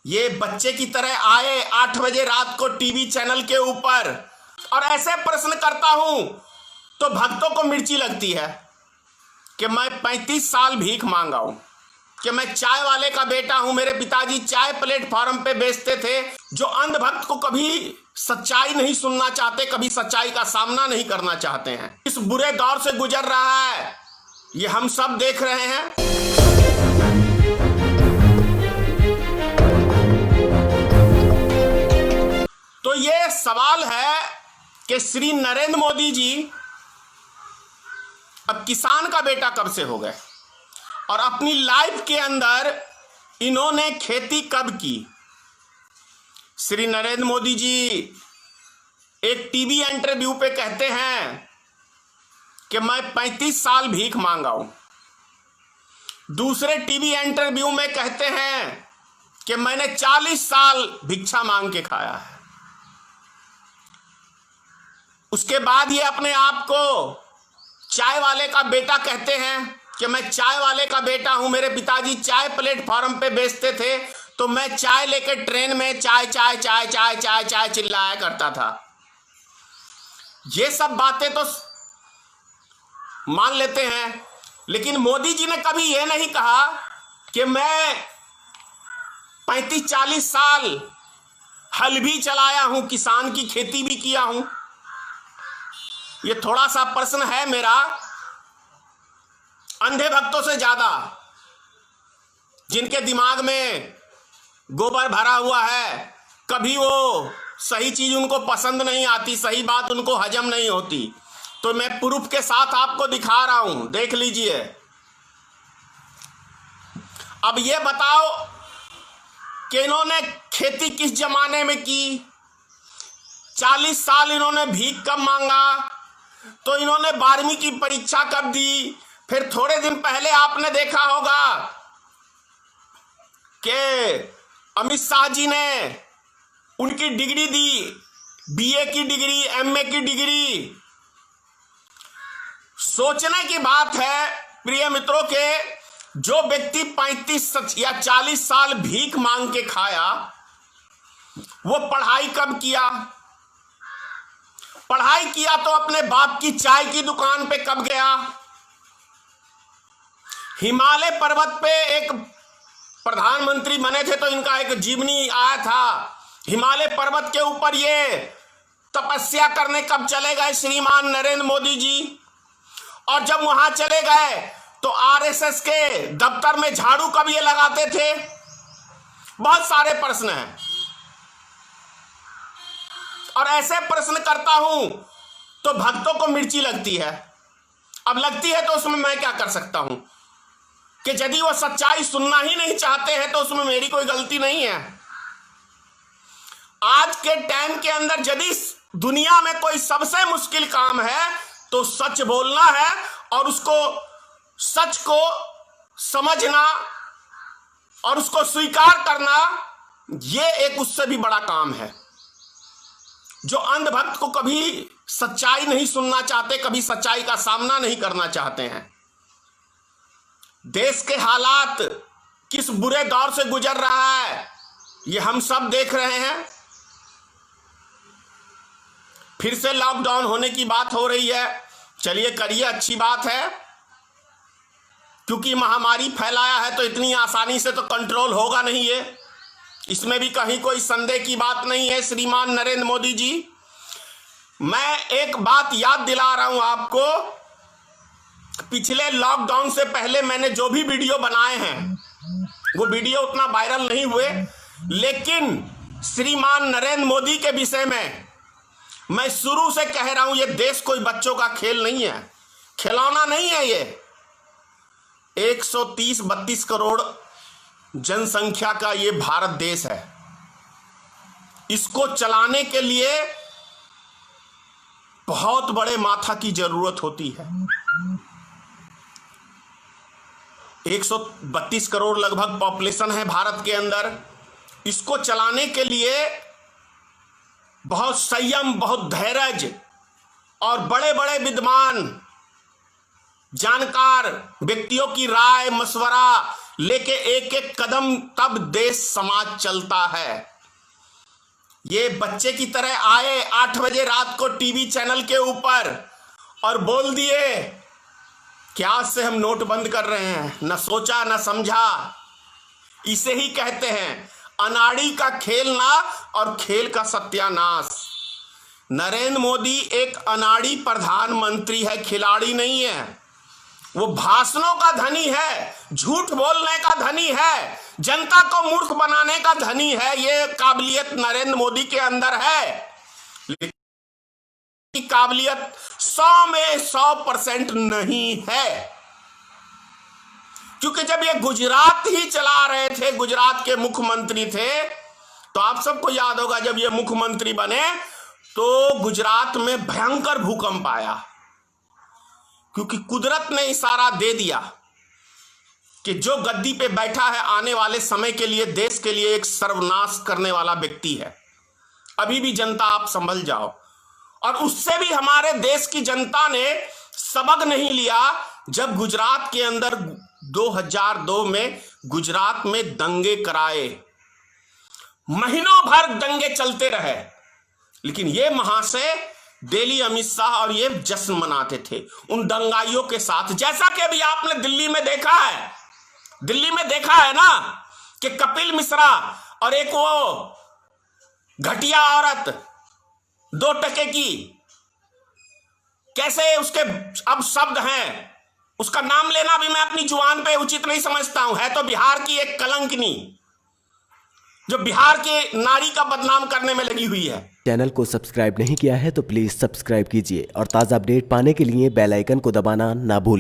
ये बच्चे की तरह आए 8 बजे रात को टीवी चैनल के ऊपर और ऐसे प्रश्न करता हूं तो भक्तों को मिर्ची लगती है कि मैं 35 साल भीख मांगा हूं, कि मैं चाय वाले का बेटा हूं, मेरे पिताजी चाय प्लेटफॉर्म पे बेचते थे। जो अंधभक्त को कभी सच्चाई नहीं सुनना चाहते, कभी सच्चाई का सामना नहीं करना चाहते हैं, इस बुरे दौर से गुजर रहा है, ये हम सब देख रहे हैं। तो ये सवाल है कि श्री नरेंद्र मोदी जी अब किसान का बेटा कब से हो गए और अपनी लाइफ के अंदर इन्होंने खेती कब की। श्री नरेंद्र मोदी जी एक टीवी इंटरव्यू पे कहते हैं कि मैं 35 साल भीख मांगा हूं। दूसरे टीवी इंटरव्यू में कहते हैं कि मैंने 40 साल भिक्षा मांग के खाया है। उसके बाद ये अपने आप को चाय वाले का बेटा कहते हैं कि मैं चाय वाले का बेटा हूं, मेरे पिताजी चाय प्लेटफॉर्म पे बेचते थे तो मैं चाय लेकर ट्रेन में चाय चाय चाय चाय चाय चाय चिल्लाया करता था। ये सब बातें तो मान लेते हैं, लेकिन मोदी जी ने कभी ये नहीं कहा कि मैं 35-40 साल हल भी चलाया हूं, किसान की खेती भी किया हूं। ये थोड़ा सा प्रश्न है मेरा अंधे भक्तों से ज्यादा, जिनके दिमाग में गोबर भरा हुआ है, कभी वो सही चीज उनको पसंद नहीं आती, सही बात उनको हजम नहीं होती। तो मैं प्रूफ के साथ आपको दिखा रहा हूं, देख लीजिए। अब ये बताओ कि इन्होंने खेती किस जमाने में की, 40 साल इन्होंने भीख कब मांगा, तो इन्होंने 12वीं की परीक्षा कब दी। फिर थोड़े दिन पहले आपने देखा होगा कि अमित शाह जी ने उनकी डिग्री दी, बीए की डिग्री, एमए की डिग्री। सोचने की बात है प्रिय मित्रों के, जो व्यक्ति 35 या 40 साल भीख मांग के खाया, वो पढ़ाई कब किया। पढ़ाई किया तो अपने बाप की चाय की दुकान पे कब गया। हिमालय पर्वत पे एक प्रधानमंत्री बने थे तो इनका एक जीवनी आया था, हिमालय पर्वत के ऊपर ये तपस्या करने कब चले गए श्रीमान नरेंद्र मोदी जी। और जब वहां चले गए तो आरएसएस के दफ्तर में झाड़ू कब ये लगाते थे। बहुत सारे प्रश्न हैं और ऐसे प्रश्न करता हूं तो भक्तों को मिर्ची लगती है। अब लगती है तो उसमें मैं क्या कर सकता हूं कि यदि वो सच्चाई सुनना ही नहीं चाहते हैं तो उसमें मेरी कोई गलती नहीं है। आज के टाइम के अंदर यदि दुनिया में कोई सबसे मुश्किल काम है तो सच बोलना है और उसको सच को समझना और उसको स्वीकार करना, ये एक उससे भी बड़ा काम है। जो अंधभक्त को कभी सच्चाई नहीं सुनना चाहते, कभी सच्चाई का सामना नहीं करना चाहते हैं। देश के हालात किस बुरे दौर से गुजर रहा है, ये हम सब देख रहे हैं। फिर से लॉकडाउन होने की बात हो रही है, चलिए करिए, अच्छी बात है, क्योंकि महामारी फैलाया है तो इतनी आसानी से तो कंट्रोल होगा नहीं ये, इसमें भी कहीं कोई संदेह की बात नहीं है। श्रीमान नरेंद्र मोदी जी, मैं एक बात याद दिला रहा हूं आपको, पिछले लॉकडाउन से पहले मैंने जो भी वीडियो बनाए हैं वो वीडियो उतना वायरल नहीं हुए, लेकिन श्रीमान नरेंद्र मोदी के विषय में मैं शुरू से कह रहा हूं, ये देश कोई बच्चों का खेल नहीं है, खिलौना नहीं है। ये 130-32 करोड़ जनसंख्या का ये भारत देश है। इसको चलाने के लिए बहुत बड़े माथा की जरूरत होती है। 132 करोड़ लगभग पॉपुलेशन है भारत के अंदर। इसको चलाने के लिए बहुत संयम, बहुत धैर्य और बड़े बड़े विद्वान जानकार व्यक्तियों की राय मशवरा लेके एक एक कदम तब देश समाज चलता है। ये बच्चे की तरह आए 8 बजे रात को टीवी चैनल के ऊपर और बोल दिए कि आज से हम नोट बंद कर रहे हैं, न सोचा न समझा। इसे ही कहते हैं अनाड़ी का खेलना और खेल का सत्यानाश। नरेंद्र मोदी एक अनाड़ी प्रधानमंत्री है, खिलाड़ी नहीं है। वो भाषणों का धनी है, झूठ बोलने का धनी है, जनता को मूर्ख बनाने का धनी है। ये काबिलियत नरेंद्र मोदी के अंदर है, लेकिन काबिलियत 100 में 100% नहीं है। क्योंकि जब ये गुजरात ही चला रहे थे, गुजरात के मुख्यमंत्री थे, तो आप सबको याद होगा जब ये मुख्यमंत्री बने तो गुजरात में भयंकर भूकंप आया, क्योंकि कुदरत ने इशारा दे दिया कि जो गद्दी पे बैठा है आने वाले समय के लिए देश के लिए एक सर्वनाश करने वाला व्यक्ति है। अभी भी जनता आप संभल जाओ। और उससे भी हमारे देश की जनता ने सबक नहीं लिया जब गुजरात के अंदर 2002 में गुजरात में दंगे कराए, महीनों भर दंगे चलते रहे, लेकिन ये महाशय दिल्ली अमित शाह और ये जश्न मनाते थे उन दंगाइयों के साथ। जैसा कि अभी आपने दिल्ली में देखा है ना कि कपिल मिश्रा और एक वो घटिया औरत 2 टके की, कैसे उसके अब शब्द हैं, उसका नाम लेना भी मैं अपनी जुबान पे उचित नहीं समझता हूं। है तो बिहार की एक कलंकनी जो बिहार के नारी का बदनाम करने में लगी हुई है। चैनल को सब्सक्राइब नहीं किया है तो प्लीज सब्सक्राइब कीजिए और ताज़ा अपडेट पाने के लिए बेल आइकन को दबाना ना भूलें।